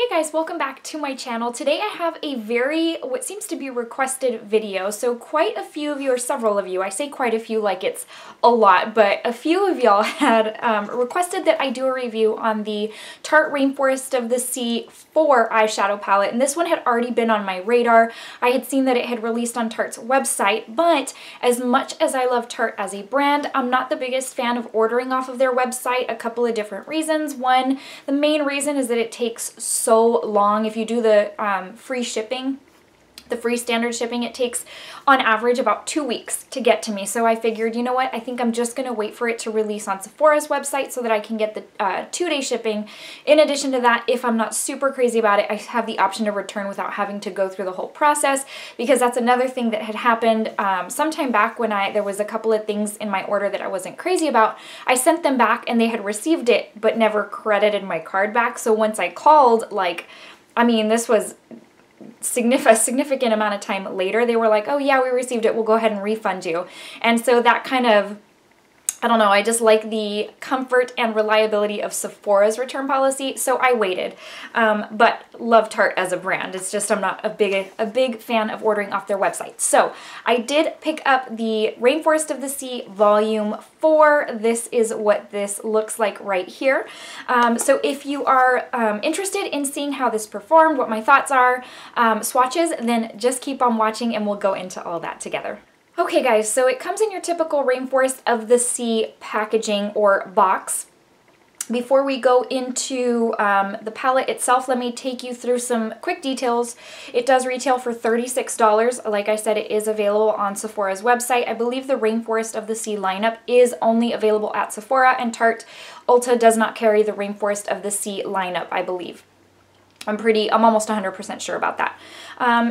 Hey guys, welcome back to my channel. Today I have a what seems to be requested video. So quite a few of you, or several of you, I say quite a few like it's a lot, but a few of y'all had requested that I do a review on the Tarte Rainforest of the Sea 4 eyeshadow palette. And this one had already been on my radar. I had seen that it had released on Tarte's website, but as much as I love Tarte as a brand, I'm not the biggest fan of ordering off of their website. A couple of different reasons. One, the main reason is that it takes so long. If you do the free shipping, the free standard shipping, it takes on average about 2 weeks to get to me. So I figured, you know what, I think I'm just going to wait for it to release on Sephora's website so that I can get the 2-day shipping. In addition to that, if I'm not super crazy about it, I have the option to return without having to go through the whole process, because that's another thing that had happened sometime back when there was a couple of things in my order that I wasn't crazy about. I sent them back and they had received it but never credited my card back. So once I called, this was a significant amount of time later, they were like, oh yeah, we received it, we'll go ahead and refund you. And so that kind of, I don't know, I just like the comfort and reliability of Sephora's return policy, so I waited. But love Tarte as a brand. It's just I'm not a big fan of ordering off their website. So I did pick up the Rainforest of the Sea Volume 4. This is what this looks like right here. So if you are interested in seeing how this performed, what my thoughts are, swatches, then just keep on watching and we'll go into all that together. Okay guys, so it comes in your typical Rainforest of the Sea packaging or box. Before we go into the palette itself, let me take you through some quick details. It does retail for $36. Like I said, it is available on Sephora's website. I believe the Rainforest of the Sea lineup is only available at Sephora, and Tarte Ulta does not carry the Rainforest of the Sea lineup, I believe. I'm almost 100% sure about that.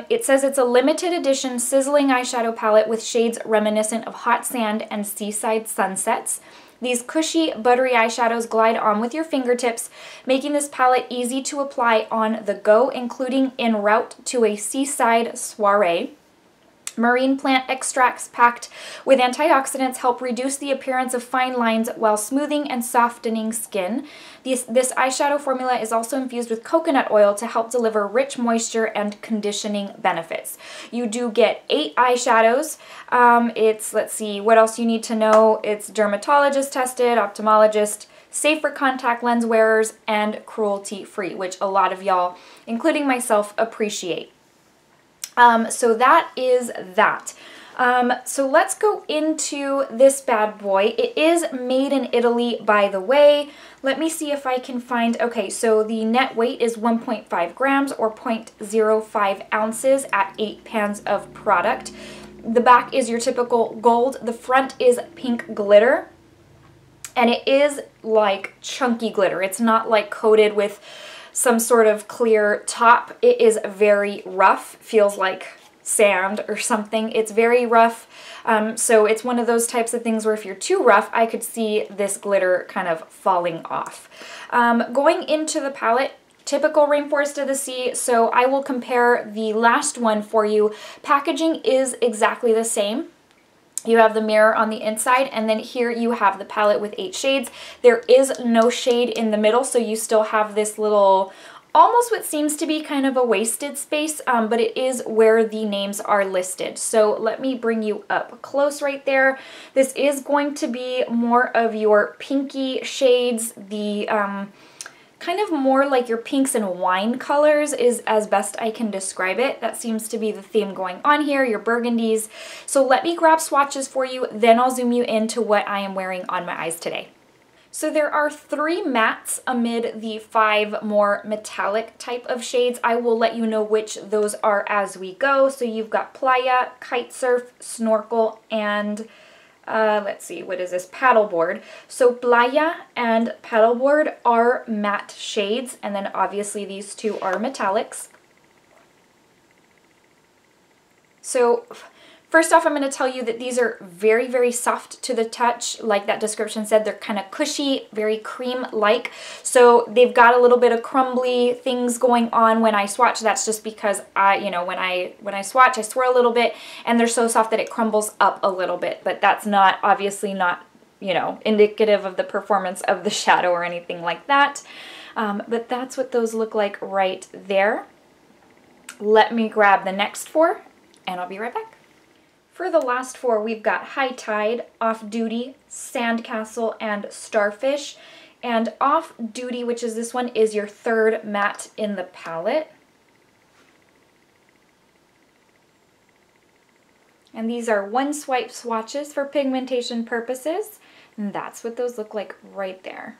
It says it's a limited edition sizzling eyeshadow palette with shades reminiscent of hot sand and seaside sunsets. These cushy, buttery eyeshadows glide on with your fingertips, making this palette easy to apply on the go, including en route to a seaside soiree. Marine plant extracts packed with antioxidants help reduce the appearance of fine lines while smoothing and softening skin. This eyeshadow formula is also infused with coconut oil to help deliver rich moisture and conditioning benefits. You do get 8 eyeshadows. Let's see, what else you need to know. It's dermatologist tested, ophthalmologist, safe for contact lens wearers, and cruelty-free, which a lot of y'all, including myself, appreciate. So that is that. So let's go into this bad boy. It is made in Italy, by the way. Let me see if I can find, okay, so the net weight is 1.5 grams or 0.05 ounces at 8 pans of product. The back is your typical gold. The front is pink glitter. And it is like chunky glitter. It's not like coated with some sort of clear top. It is very rough, feels like sand or something. It's very rough, so it's one of those types of things where if you're too rough, I could see this glitter kind of falling off. Going into the palette, typical Rainforest of the Sea, so I will compare the last one for you. Packaging is exactly the same. You have the mirror on the inside, and then here you have the palette with 8 shades. There is no shade in the middle, so you still have this little, almost what seems to be kind of a wasted space, but it is where the names are listed. So let me bring you up close right there. This is going to be more of your pinky shades. The kind of more like your pinks and wine colors is as best I can describe it. That seems to be the theme going on here, your burgundies. So let me grab swatches for you, then I'll zoom you into what I am wearing on my eyes today. So there are 3 mattes amid the 5 more metallic type of shades. I will let you know which those are as we go. So you've got Playa, Kite Surf, Snorkel, and let's see, what is this? Paddleboard. So Playa and Paddleboard are matte shades, and then obviously these 2 are metallics. So first off, I'm going to tell you that these are very, very soft to the touch. Like that description said, they're kind of cushy, very cream-like. So they've got a little bit of crumbly things going on when I swatch. That's just because when I swatch, I swirl a little bit, and they're so soft that it crumbles up a little bit. But that's obviously not, indicative of the performance of the shadow or anything like that. But that's what those look like right there. Let me grab the next 4 and I'll be right back. For the last 4, we've got High Tide, Off Duty, Sandcastle, and Starfish. And Off Duty, which is this one, is your 3rd matte in the palette. And these are 1-swipe swatches for pigmentation purposes. And that's what those look like right there.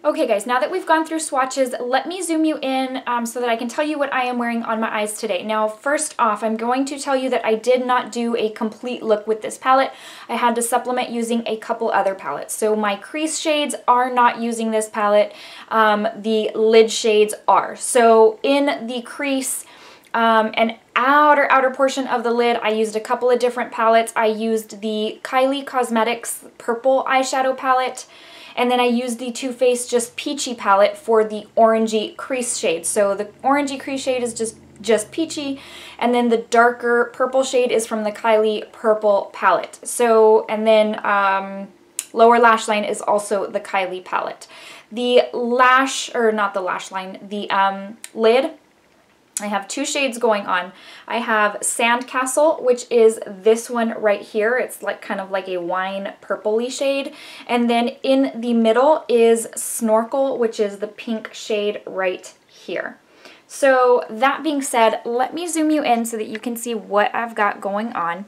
Okay guys, now that we've gone through swatches, let me zoom you in so that I can tell you what I am wearing on my eyes today. Now, first off, I'm going to tell you that I did not do a complete look with this palette. I had to supplement using a couple other palettes. So my crease shades are not using this palette. The lid shades are. So in the crease and outer portion of the lid, I used a couple of different palettes. I used the Kylie Cosmetics Purple Eyeshadow Palette. And then I used the Too Faced Just Peachy palette for the orangey crease shade. So the orangey crease shade is just peachy, and then the darker purple shade is from the Kylie Purple palette. So, and then lower lash line is also the Kylie palette. The lash, or not the lash line, the lid, I have 2 shades going on. I have Sandcastle, which is this one right here. It's like kind of like a wine purpley shade. And then in the middle is Snorkel, which is the pink shade right here. So that being said, let me zoom you in so that you can see what I've got going on.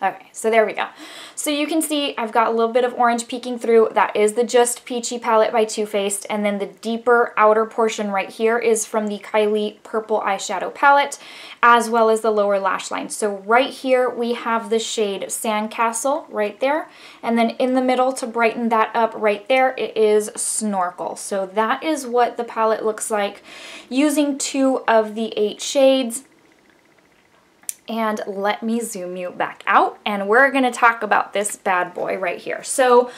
Okay, so there we go. So you can see I've got a little bit of orange peeking through. That is the Just Peachy palette by Too Faced. And then the deeper outer portion right here is from the Kylie Purple Eyeshadow palette, as well as the lower lash line. So right here we have the shade Sandcastle right there. And then in the middle, to brighten that up right there, it is Snorkel. So that is what the palette looks like using 2 of the 8 shades. And let me zoom you back out, and we're gonna talk about this bad boy right here. So,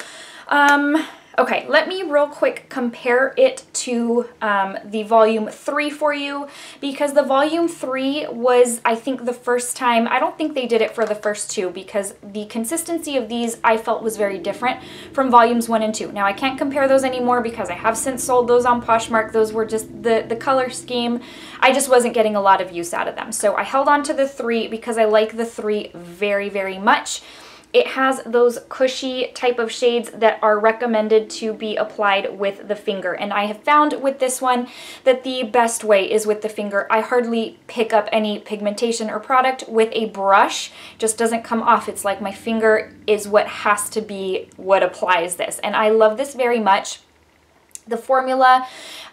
okay, let me real quick compare it to the volume 3 for you, because the volume 3 was, I think, the first time. I don't think they did it for the first 2, because the consistency of these I felt was very different from volumes 1 and 2. Now I can't compare those anymore because I have since sold those on Poshmark. Those were just the color scheme. I just wasn't getting a lot of use out of them. So I held on to the 3 because I like the 3 very, very much. It has those cushy type of shades that are recommended to be applied with the finger. And I have found with this one that the best way is with the finger. I hardly pick up any pigmentation or product with a brush. It just doesn't come off. It's like my finger is what has to be what applies this. And I love this very much. The formula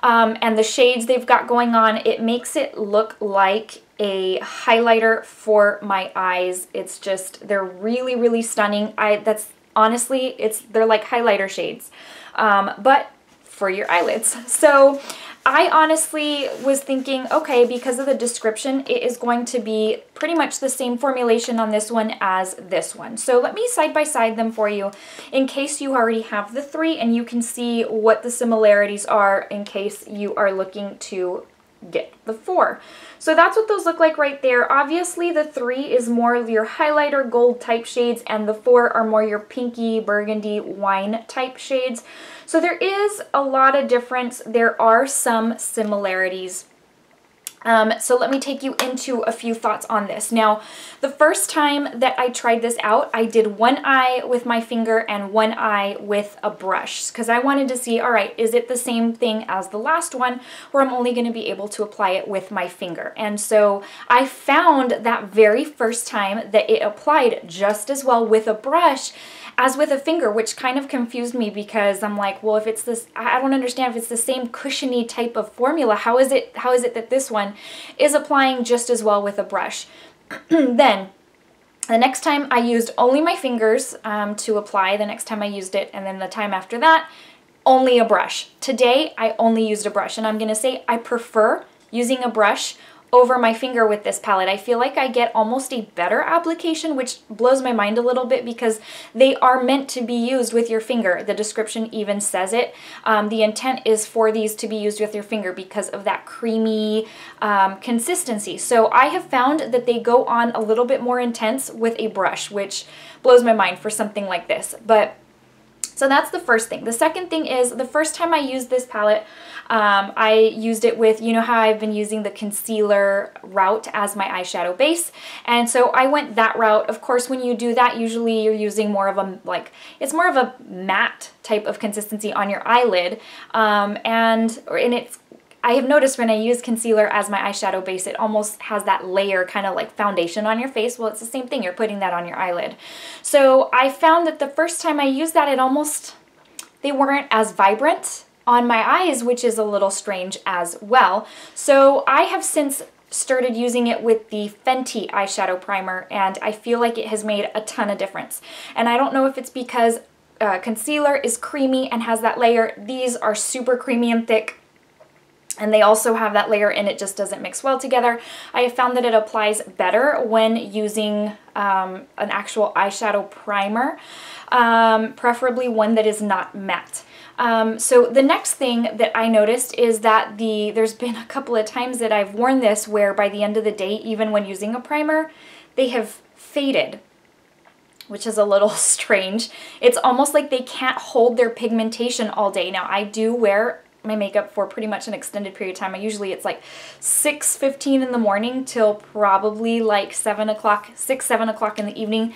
and the shades they've got going on, it makes it look like a highlighter for my eyes. It's just, they're really, really stunning. That's honestly, they're like highlighter shades, but for your eyelids. So I honestly was thinking, okay, because of the description, it is going to be pretty much the same formulation on this one as this one. So let me side by side them for you in case you already have the 3 and you can see what the similarities are in case you are looking to get the 4. So that's what those look like right there. Obviously the 3 is more of your highlighter gold type shades and the 4 are more your pinky burgundy wine type shades. So there is a lot of difference. There are some similarities. So let me take you into a few thoughts on this. Now, the first time that I tried this out, I did one eye with my finger and one eye with a brush because I wanted to see, all right, is it the same thing as the last one where I'm only going to be able to apply it with my finger? And so I found that very first time that it applied just as well with a brush as with a finger, which kind of confused me because I'm like, well, if it's this, I don't understand if it's the same cushiony type of formula. How is it that this one is applying just as well with a brush? Then the next time I used only my fingers to apply, the next time I used it, and then the time after that, only a brush. Today, I only used a brush, and I'm gonna say I prefer using a brush over my finger with this palette. I feel like I get almost a better application, which blows my mind a little bit because they are meant to be used with your finger. The description even says it. The intent is for these to be used with your finger because of that creamy consistency. So I have found that they go on a little bit more intense with a brush, which blows my mind for something like this. But So that's the first thing. The second thing is the first time I used this palette, I used it with, you know how I've been using the concealer route as my eyeshadow base. And so I went that route. Of course, when you do that, usually you're using more of a, like, it's more of a matte type of consistency on your eyelid. And it's, I have noticed when I use concealer as my eyeshadow base, it almost has that layer kind of like foundation on your face. Well, it's the same thing. You're putting that on your eyelid. So I found that the first time I used that, it almost, they weren't as vibrant on my eyes, which is a little strange as well. So I have since started using it with the Fenty eyeshadow primer, and I feel like it has made a ton of difference. And I don't know if it's because concealer is creamy and has that layer. These are super creamy and thick, and they also have that layer and it just doesn't mix well together. I have found that it applies better when using an actual eyeshadow primer, preferably one that is not matte. So the next thing that I noticed is that there's been a couple of times that I've worn this where by the end of the day, even when using a primer, they have faded, which is a little strange. It's almost like they can't hold their pigmentation all day. Now, I do wear my makeup for pretty much an extended period of time. Usually it's like 6:15 in the morning till probably like 7 o'clock, 6, 7 o'clock in the evening,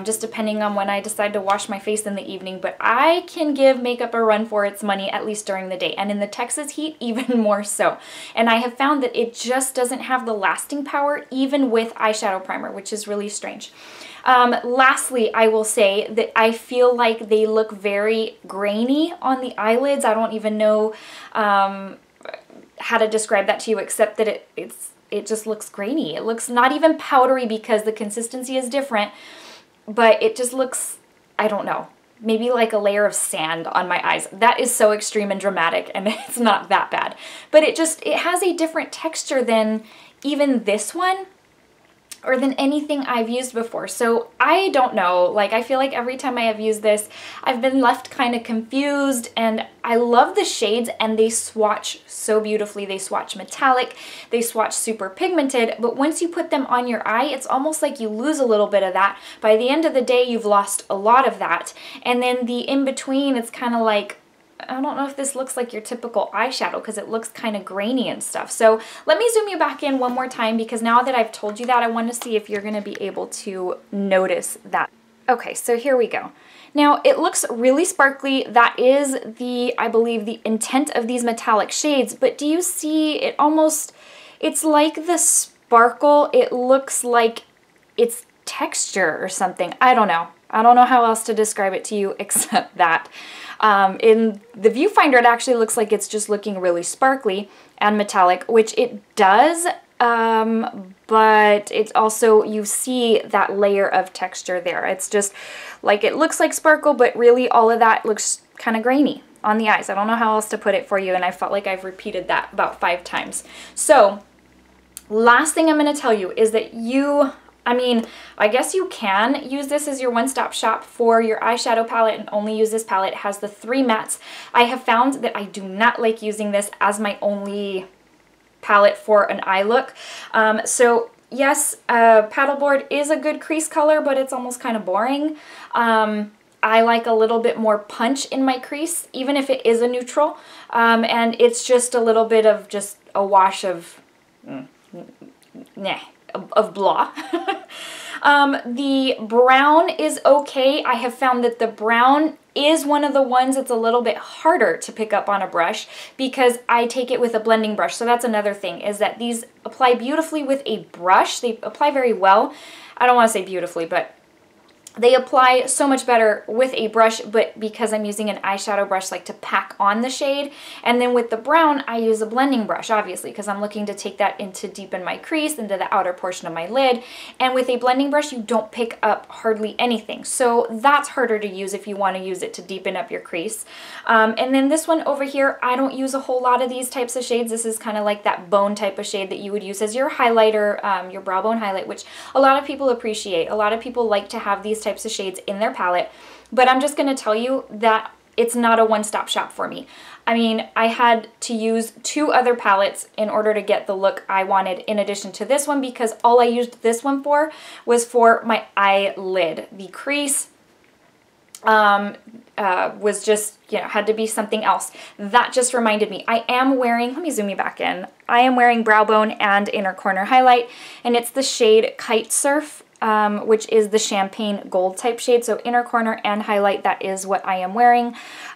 just depending on when I decide to wash my face in the evening. But I can give makeup a run for its money, at least during the day. And in the Texas heat, even more so. And I have found that it just doesn't have the lasting power, even with eyeshadow primer, which is really strange. Lastly, I will say that I feel like they look very grainy on the eyelids. I don't even know how to describe that to you, except that it just looks grainy. It looks not even powdery because the consistency is different, but it just looks, I don't know, maybe like a layer of sand on my eyes. That is so extreme and dramatic, and it's not that bad. But it has a different texture than even this one, or than anything I've used before. So I don't know, like I feel like every time I have used this, I've been left kind of confused, and I love the shades and they swatch so beautifully. They swatch metallic, they swatch super pigmented, but once you put them on your eye, it's almost like you lose a little bit of that. By the end of the day, you've lost a lot of that. And then the in-between, it's kind of like, I don't know if this looks like your typical eyeshadow because it looks kind of grainy and stuff. So let me zoom you back in one more time, because now that I've told you that, I want to see if you're going to be able to notice that. Okay, so here we go. Now it looks really sparkly. That is I believe the intent of these metallic shades, but do you see it almost, it's like the sparkle, it looks like it's texture or something. I don't know. I don't know how else to describe it to you except that. In the viewfinder, it actually looks like it's just looking really sparkly and metallic, which it does, but it's also, you see that layer of texture there. It's just like, it looks like sparkle, but really all of that looks kind of grainy on the eyes. I don't know how else to put it for you, and I felt like I've repeated that about 5 times. So last thing I'm going to tell you is that I guess you can use this as your one-stop shop for your eyeshadow palette and only use this palette. It has the 3 mattes. I have found that I do not like using this as my only palette for an eye look. So yes, Paddleboard is a good crease color, but it's almost kind of boring. I like a little bit more punch in my crease, even if it is a neutral. And it's just a little bit of just a wash of, of blah. The brown is okay. I have found that the brown is one of the ones that's a little bit harder to pick up on a brush because I take it with a blending brush. So that's another thing, is that these apply beautifully with a brush. They apply very well. I don't want to say beautifully, but they apply so much better with a brush, but because I'm using an eyeshadow brush like to pack on the shade. And then with the brown, I use a blending brush, obviously, because I'm looking to take that into deepen my crease, into the outer portion of my lid. And with a blending brush, you don't pick up hardly anything. So that's harder to use if you want to use it to deepen up your crease. And then this one over here, I don't use a whole lot of these types of shades. This is kind of like that bone type of shade that you would use as your highlighter, your brow bone highlight, which a lot of people appreciate. A lot of people like to have these types of shades in their palette, but I'm just going to tell you that it's not a one-stop shop for me. I mean, I had to use 2 other palettes in order to get the look I wanted in addition to this one, because all I used this one for was for my eyelid. The crease was just, you know, had to be something else. That just reminded me, I am wearing, let me zoom you back in, I am wearing Brow Bone and Inner Corner Highlight, and it's the shade Kite Surf, which is the champagne gold type shade. So inner corner and highlight, that is what I am wearing.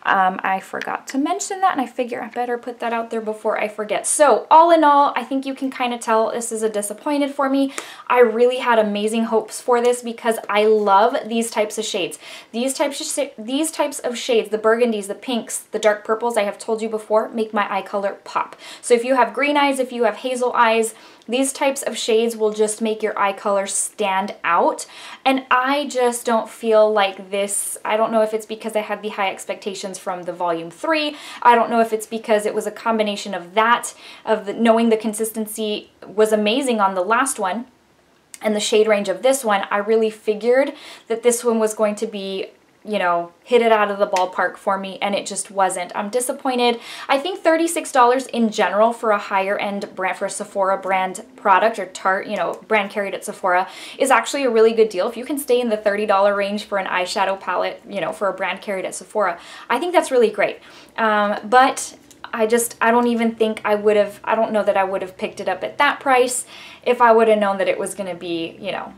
I forgot to mention that, and I figure I better put that out there before I forget. So all in all, I think you can kind of tell this is a disappointed for me. I really had amazing hopes for this because I love these types of shades. These types of shades, the burgundies, the pinks, the dark purples, I have told you before, make my eye color pop. So if you have green eyes, if you have hazel eyes, these types of shades will just make your eye color stand out. And I just don't feel like this, I don't know if it's because I had the high expectations from the volume 3. I don't know if it's because it was a combination of that, knowing the consistency was amazing on the last one and the shade range of this one. I really figured that this one was going to be, you know, hit it out of the ballpark for me, and it just wasn't. I'm disappointed. I think $36 in general for a higher end brand, for a Sephora brand product, or Tarte, you know, brand carried at Sephora, is actually a really good deal. If you can stay in the $30 range for an eyeshadow palette, you know, for a brand carried at Sephora, I think that's really great. But I don't even think I would have, I don't know that I would have picked it up at that price if I would have known that it was going to be, you know,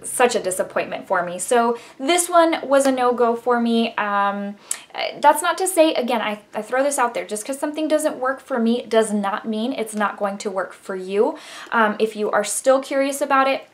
such a disappointment for me. So this one was a no-go for me. That's not to say, again, I throw this out there, just because something doesn't work for me does not mean it's not going to work for you. If you are still curious about it,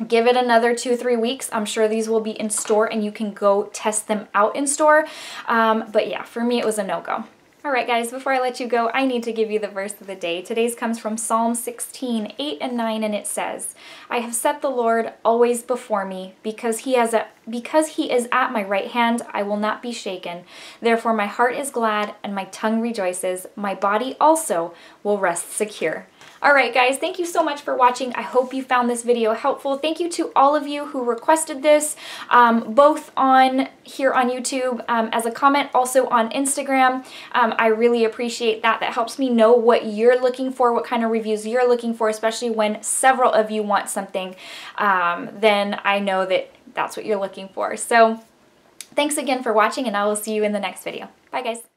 give it another 2-3 weeks. I'm sure these will be in store and you can go test them out in store. But yeah, for me it was a no-go. Alright guys, before I let you go, I need to give you the verse of the day. Today's comes from Psalm 16, 8 and 9, and it says, I have set the Lord always before me, because he is at my right hand, I will not be shaken. Therefore my heart is glad, and my tongue rejoices. My body also will rest secure. Alright guys, thank you so much for watching. I hope you found this video helpful. Thank you to all of you who requested this, both on here on YouTube as a comment, also on Instagram. I really appreciate that. That helps me know what you're looking for, what kind of reviews you're looking for, especially when several of you want something. Then I know that that's what you're looking for. So thanks again for watching, and I will see you in the next video. Bye guys.